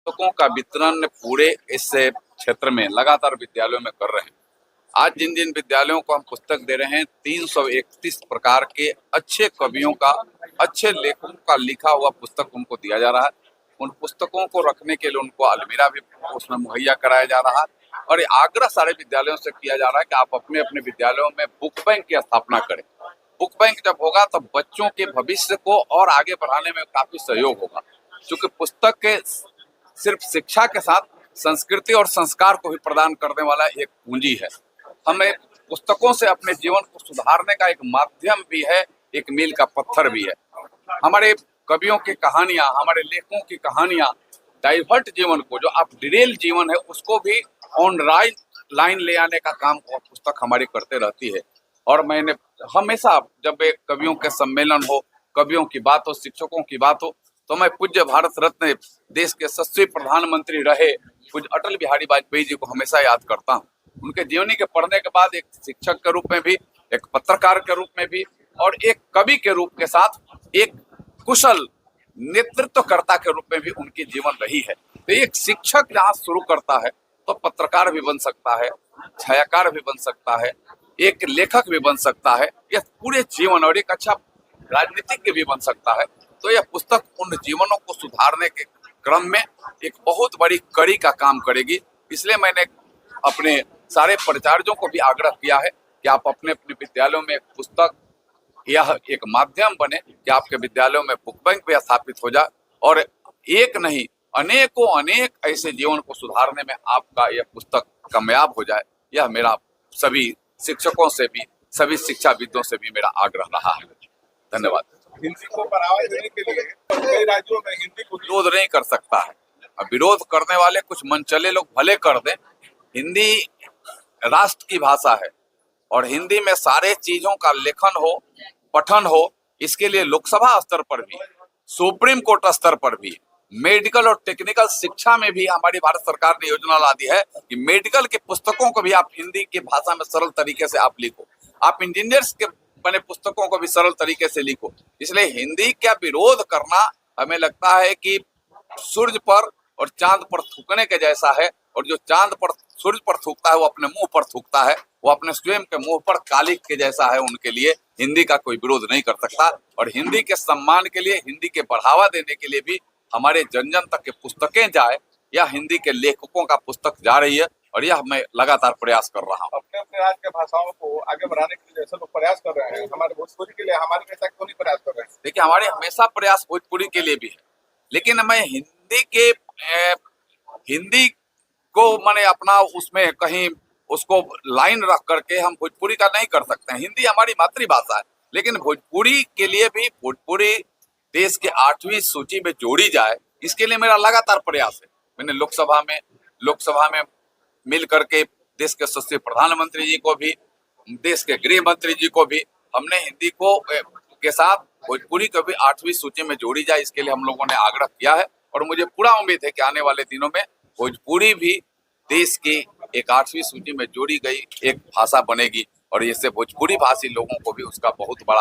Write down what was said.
पुस्तकों का वितरण पूरे इस क्षेत्र में लगातार विद्यालयों में कर रहे हैं। आज जिन जिन विद्यालयों को हम पुस्तक दे रहे हैं, 331 प्रकार के अच्छे कवियों का, अच्छे लेखकों का लिखा हुआ पुस्तक उनको दिया जा रहा है। उन पुस्तकों को रखने के लिए उनको अलमीरा भी उसमें मुहैया कराया जा रहा है और आग्रह सारे विद्यालयों से किया जा रहा है कि आप अपने अपने विद्यालयों में बुक बैंक की स्थापना करें। बुक बैंक जब होगा तो बच्चों के भविष्य को और आगे बढ़ाने में काफी सहयोग होगा, क्योंकि पुस्तक के सिर्फ शिक्षा के साथ संस्कृति और संस्कार को भी प्रदान करने वाला एक पूंजी है। हमें पुस्तकों से अपने जीवन को सुधारने का एक माध्यम भी है, एक मील का पत्थर भी है। हमारे कवियों की कहानियां, हमारे लेखकों की कहानियां डाइवर्ट जीवन को, जो आप डिरेल जीवन है, उसको भी ऑन राइट लाइन ले आने का काम पुस्तक हमारी करते रहती है। और मैंने हमेशा जब एक कवियों के सम्मेलन हो, कवियों की बात हो, शिक्षकों की बात हो, तो मैं पूज्य भारत रत्न देश के यशस्वी प्रधानमंत्री रहे पूज्य अटल बिहारी वाजपेयी जी को हमेशा याद करता हूँ। उनके जीवनी के पढ़ने के बाद एक शिक्षक के रूप में भी, एक पत्रकार के रूप में भी और एक कवि के रूप के साथ एक कुशल नेतृत्वकर्ता के रूप में भी उनकी जीवन रही है। तो एक शिक्षक जहाँ शुरू करता है तो पत्रकार भी बन सकता है, छायाकार भी बन सकता है, एक लेखक भी बन सकता है, यह पूरे जीवन, और एक अच्छा राजनीतिज्ञ भी बन सकता है। तो यह पुस्तक उन जीवनों को सुधारने के क्रम में एक बहुत बड़ी कड़ी का काम करेगी। इसलिए मैंने अपने सारे प्राचार्यों को भी आग्रह किया है कि आप अपने अपने विद्यालयों में पुस्तक, यह एक माध्यम बने कि आपके विद्यालयों में बुक बैंक भी स्थापित हो जाए और एक नहीं अनेकों अनेक ऐसे जीवन को सुधारने में आपका यह पुस्तक कामयाब हो जाए। यह मेरा सभी शिक्षकों से भी, सभी शिक्षाविदों से भी मेरा आग्रह रहा है। धन्यवाद। हिंदी को बढ़ावा देने के लिए कई राज्यों में हिंदी को विरोध नहीं कर सकता है। अब विरोध करने वाले कुछ मनचले लोग भले कर दें। हिंदी राष्ट्र की भाषा है और हिंदी में सारे चीजों का लेखन हो, पठन हो। इसके लिए लोकसभा स्तर पर भी, सुप्रीम कोर्ट स्तर पर भी, मेडिकल और टेक्निकल शिक्षा में भी हमारी भारत सरकार ने योजना ला दी है कि मेडिकल की पुस्तकों को भी आप हिंदी की भाषा में सरल तरीके से आप लिखो। आप इंजीनियर्स के बने पुस्तकों को भी सरल तरीके से लिखो। इसलिए हिंदी का विरोध करना हमें लगता है कि सूर्य पर और चांद पर थूकने के जैसा है, और जो चांद पर सूर्य पर थूकता है वो अपने मुंह पर थूकता है, वो अपने स्वयं के मुंह पर कालिख के जैसा है। उनके लिए हिंदी का कोई विरोध नहीं कर सकता। और हिंदी के सम्मान के लिए, हिंदी के बढ़ावा देने के लिए भी हमारे जन जन तक के पुस्तकें जाए, या हिंदी के लेखकों का पुस्तक जा रही है, और यह मैं लगातार प्रयास कर रहा हूँ। अपने अपने राज्य के भाषाओं को आगे बढ़ाने के लिए ऐसे लोग प्रयास कर रहे हैं। हमारे भोजपुरी के लिए हमारे नेता क्यों नहीं प्रयास कर रहे हैं? देखिए, हमारे हमेशा प्रयास भोजपुरी के लिए भी है, लेकिन मैं हिंदी को मैंने अपना उसमें कहीं उसको लाइन रख करके हम भोजपुरी का नहीं कर सकते हैं। हिंदी हमारी मातृभाषा है, लेकिन भोजपुरी के लिए भी भोजपुरी देश के 8वीं सूची में जोड़ी जाए, इसके लिए मेरा लगातार प्रयास है। मैंने लोकसभा में मिल करके देश के यशस्वी प्रधानमंत्री जी को भी, देश के गृह मंत्री जी को भी, हमने हिंदी को के साथ भोजपुरी को भी 8वीं सूची में जोड़ी जाए, इसके लिए हम लोगों ने आग्रह किया है। और मुझे पूरा उम्मीद है कि आने वाले दिनों में भोजपुरी भी देश की एक 8वीं सूची में जोड़ी गई एक भाषा बनेगी, और इससे भोजपुरी भाषी लोगों को भी उसका बहुत बड़ा